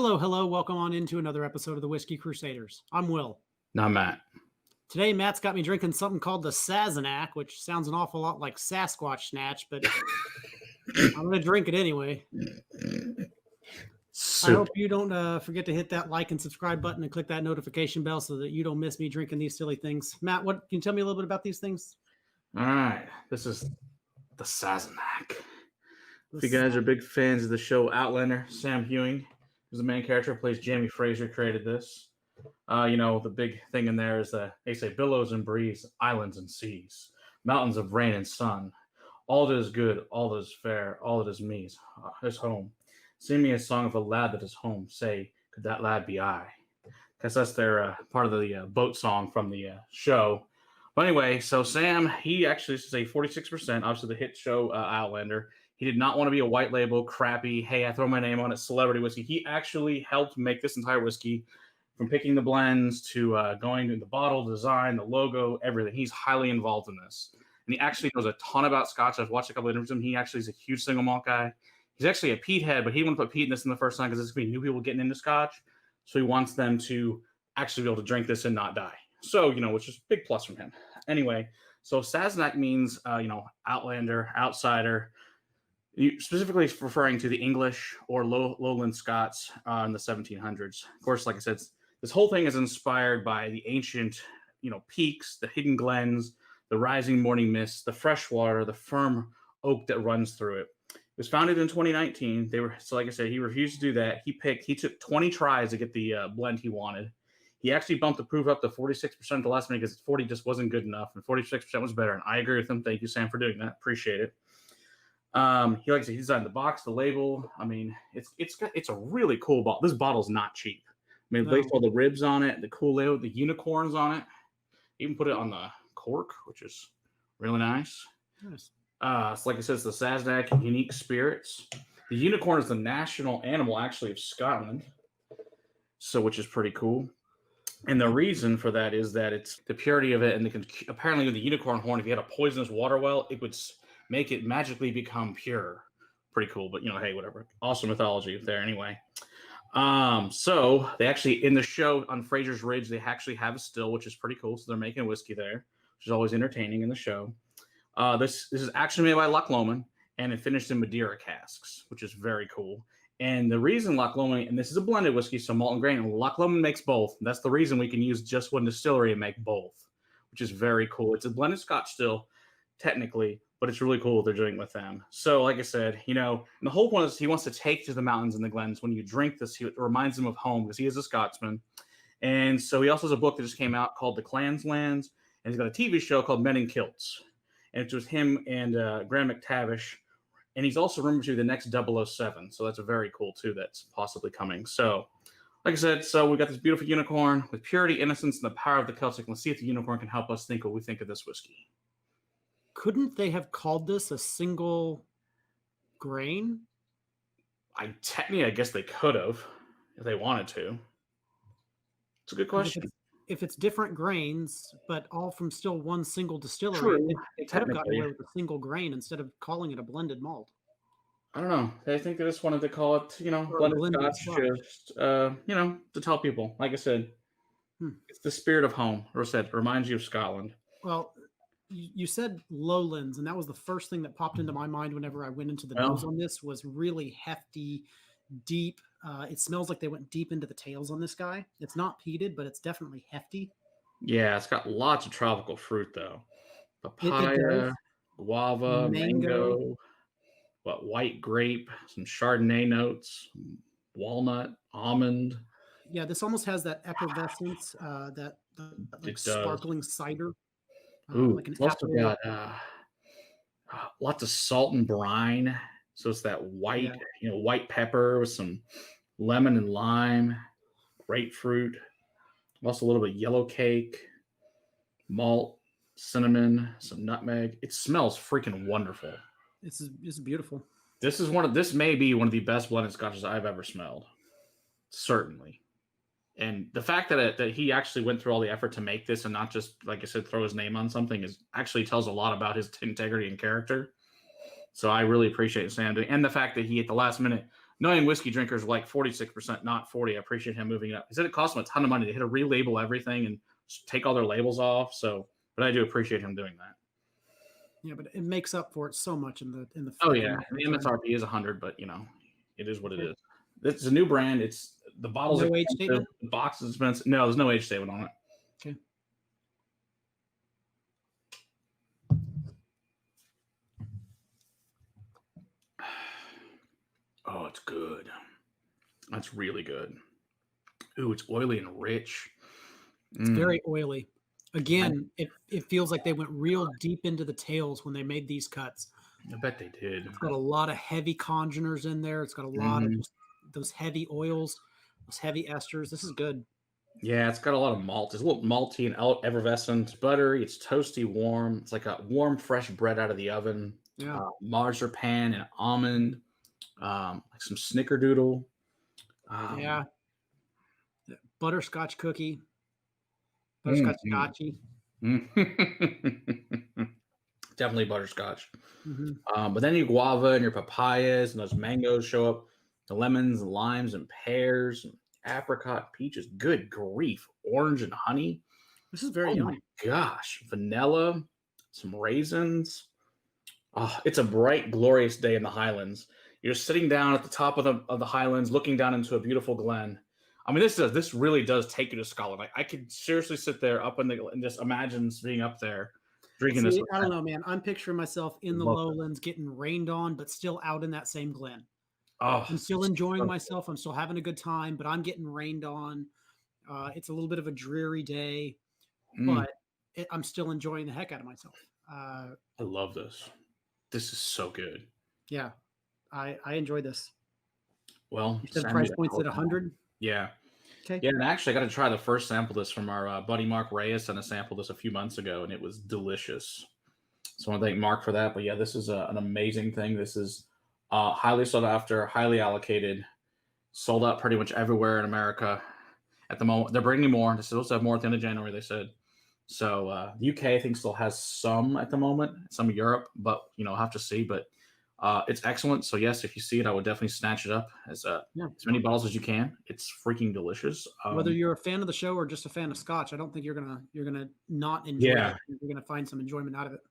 Hello, hello. Welcome on into another episode of the Whiskey Crusaders. I'm Will. No, Matt. Today, Matt's got me drinking something called the Sassenach, which sounds an awful lot like Sasquatch Snatch, but I'm going to drink it anyway. I hope you don't forget to hit that like and subscribe button and click that notification bell so that you don't miss me drinking these silly things. Matt, what can you tell me a little bit about these things? All right. This is the Sassenach. If you guys are big fans of the show Outlander, Sam Heughan, who's the main character, plays Jamie Frasor, created this. The big thing in there is that they say billows and breeze, islands and seas, mountains of rain and sun. All that is good, all that is fair, all that is me is home. Sing me a song of a lad that is home. Say, could that lad be I? Because that's their part of the boat song from the show. But anyway, so Sam, he actually is a 46%, obviously the hit show Outlander. He did not want to be a white label, crappy, hey, I throw my name on it, celebrity whiskey. He actually helped make this entire whiskey, from picking the blends to going to the bottle design, the logo, everything. He's highly involved in this. And he actually knows a ton about Scotch. I've watched a couple of interviews with him. He actually is a huge single malt guy. He's actually a peat head, but he didn't want to put peat in this in the first time because there's going to be new people getting into Scotch. So he wants them to actually be able to drink this and not die. So, which is a big plus from him. Anyway, so Sassenach means, Outlander, outsider, specifically referring to the English or Lowland Scots in the 1700s. Of course, like I said, this whole thing is inspired by the ancient, peaks, the hidden glens, the rising morning mist, the fresh water, the firm oak that runs through it. It was founded in 2019. So like I said, he refused to do that. He took 20 tries to get the blend he wanted. He actually bumped the proof up to 46% at the last minute because 40 just wasn't good enough, and 46% was better. And I agree with him. Thank you, Sam, for doing that. Appreciate it. He designed the box, the label. I mean, it's a really cool bottle. This bottle's not cheap. I mean, based all the ribs on it, the cool label, the unicorns on it. Even put it on the cork, which is really nice. Nice. So like I said, it's the Sassenach Unique Spirits. The unicorn is the national animal, actually, of Scotland. So, which is pretty cool. And the reason for that is that it's the purity of it, and apparently with the unicorn horn, if you had a poisonous water well, it would make it magically become pure. Pretty cool, but hey, whatever. Awesome mythology there anyway. So they actually, in the show on Fraser's Ridge, they actually have a still, which is pretty cool. So they're making whiskey there, which is always entertaining in the show. This is actually made by Loch Lomond, and it finished in Madeira casks, which is very cool. And the reason Loch Lomond, and this is a blended whiskey, so malt and grain, and Loch Lomond makes both. That's the reason we can use just one distillery and make both, which is very cool. It's a blended Scotch still, technically, but it's really cool what they're doing with them. So, like I said, and the whole point is he wants to take to the mountains and the glens. When you drink this, it reminds him of home because he is a Scotsman. And so he also has a book that just came out called The Clanlands, and he's got a TV show called Men in Kilts. And it's with him and Graham McTavish. And he's also rumored to be the next 007. So that's a very cool, too, that's possibly coming. So, like I said, we got this beautiful unicorn with purity, innocence, and the power of the Celtic. Let's see if the unicorn can help us think what we think of this whiskey. Couldn't they have called this a single grain? I guess they could have if they wanted to. It's a good question. If it's different grains, but all from still one single distillery, True. They could have gotten away with a single grain instead of calling it a blended malt. I don't know. I think they just wanted to call it, blended Scotch, just, to tell people. Like I said, it's the spirit of home. Or said, reminds you of Scotland. Well, you said Lowlands, and that was the first thing that popped into my mind whenever I went into the nose on this. Was really hefty, deep. It smells like they went deep into the tails on this guy. It's not peated, but it's definitely hefty. Yeah, it's got lots of tropical fruit, though. Papaya, guava, mango, white grape, some Chardonnay notes, walnut, almond. Yeah, this almost has that effervescence, that sparkling cider. Ooh, like it's also got lots of salt and brine. So it's that white, white pepper with some lemon and lime, grapefruit, also a little bit of yellow cake, malt, cinnamon, some nutmeg. It smells freaking wonderful. It's beautiful. This may be one of the best blended scotches I've ever smelled. Certainly. And the fact that he actually went through all the effort to make this and not just, like I said, throw his name on something actually tells a lot about his integrity and character. So I really appreciate Sam doing, and the fact that he at the last minute knowing whiskey drinkers like 46%, not 40. I appreciate him moving it up. He said it cost him a ton of money. They had to relabel everything and take all their labels off. So, but I do appreciate him doing that. Yeah, but it makes up for it so much in the Oh yeah, the MSRP is 100, but you know, it is what it is. It's a new brand. It's the bottles. No age statement. The box is expensive. No, there's no age statement on it. Okay. Oh, it's good. That's really good. Ooh, it's oily and rich. It's very oily. Again, it feels like they went real deep into the tails when they made these cuts. I bet they did. It's got a lot of heavy congeners in there. It's got a lot of just those heavy oils, those heavy esters. This is good. Yeah, it's got a lot of malt. It's a little malty and effervescent. It's buttery. It's toasty, warm. It's like a warm, fresh bread out of the oven. Yeah. Marzipan and almond. Like some snickerdoodle. Yeah. Butterscotch cookie. Butterscotch scotchy. Definitely butterscotch. But then your guava and your papayas and those mangoes show up. The lemons and limes and pears and apricot, peaches. Good grief. Orange and honey. This is very yummy. My gosh. Vanilla, some raisins. Oh, it's a bright, glorious day in the Highlands. You're sitting down at the top of the Highlands, looking down into a beautiful glen. I mean, this really does take you to Scotland. I could seriously sit there up and just imagine being up there drinking this. I don't know, man. I'm picturing myself in the lowlands getting rained on, but still out in that same glen. Oh, I'm still enjoying myself. I'm still having a good time, but I'm getting rained on. It's a little bit of a dreary day, but I'm still enjoying the heck out of myself. I love this. This is so good. Yeah, I enjoy this. Well, you said price point's at 100. Yeah. Okay. Yeah, and actually, I got to try the first sample of this from our buddy Mark Reyes, and I sampled this a few months ago, and it was delicious. So I want to thank Mark for that. But yeah, this is an amazing thing. This is highly sought after, highly allocated, sold out pretty much everywhere in America at the moment. They're bringing more. They're supposed to have more at the end of January, they said. So the UK, I think, still has some at the moment, some of Europe, but I'll have to see. But it's excellent. So yes, if you see it, I would definitely snatch it up as many bottles as you can. It's freaking delicious. Whether you're a fan of the show or just a fan of Scotch, I don't think you're gonna not enjoy it. You're gonna find some enjoyment out of it.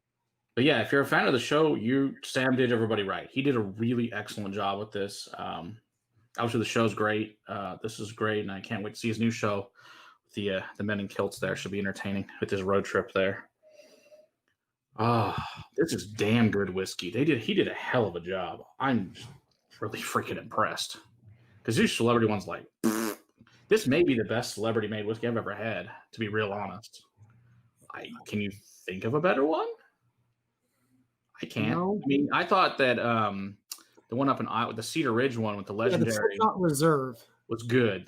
But yeah, if you're a fan of the show, Sam did everybody right. He did a really excellent job with this. Obviously, the show's great. This is great, and I can't wait to see his new show. The men in kilts there should be entertaining with his road trip there. Oh, this is damn good whiskey. He did a hell of a job. I'm really freaking impressed. Because these celebrity ones, like, this may be the best celebrity made whiskey I've ever had, to be real honest. Can you think of a better one? I can't. No. I mean, I thought that the one up in Iowa, the Cedar Ridge one with the legendary the Reserve was good.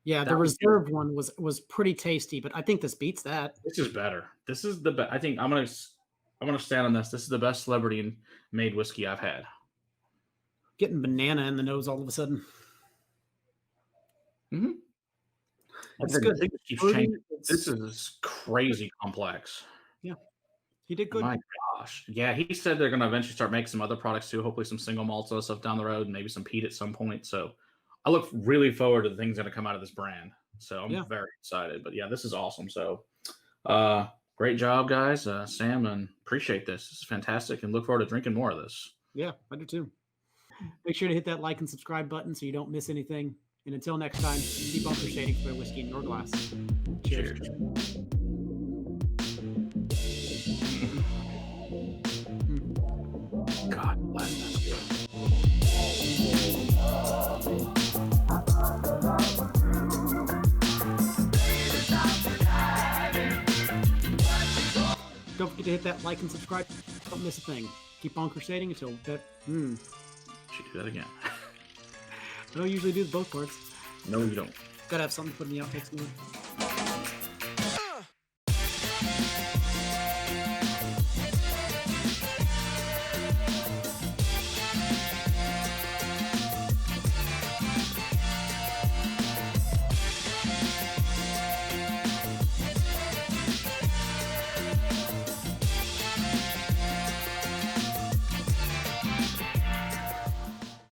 Yeah, the Reserve one was pretty tasty, but I think this beats that. This is better. This is the best. I think I'm gonna stand on this. This is the best celebrity made whiskey I've had. Getting banana in the nose all of a sudden. That's good. This is crazy complex. Yeah, he did good. My gosh, yeah. He said they're gonna eventually start making some other products too. Hopefully, some single malts and stuff down the road, and maybe some peat at some point. So, I look really forward to the things that are come out of this brand. So I'm very excited. But yeah, this is awesome. So, great job, guys. Sam, and appreciate this. This is fantastic, and look forward to drinking more of this. Yeah, I do too. Make sure to hit that like and subscribe button so you don't miss anything. And until next time, keep on crusading for the whiskey in your glass. Cheers. God bless that. Don't forget to hit that like and subscribe. Don't miss a thing. Keep on crusading until that. Should do that again. I don't usually do both parts. No, you don't. Gotta have something to put in the outtakes.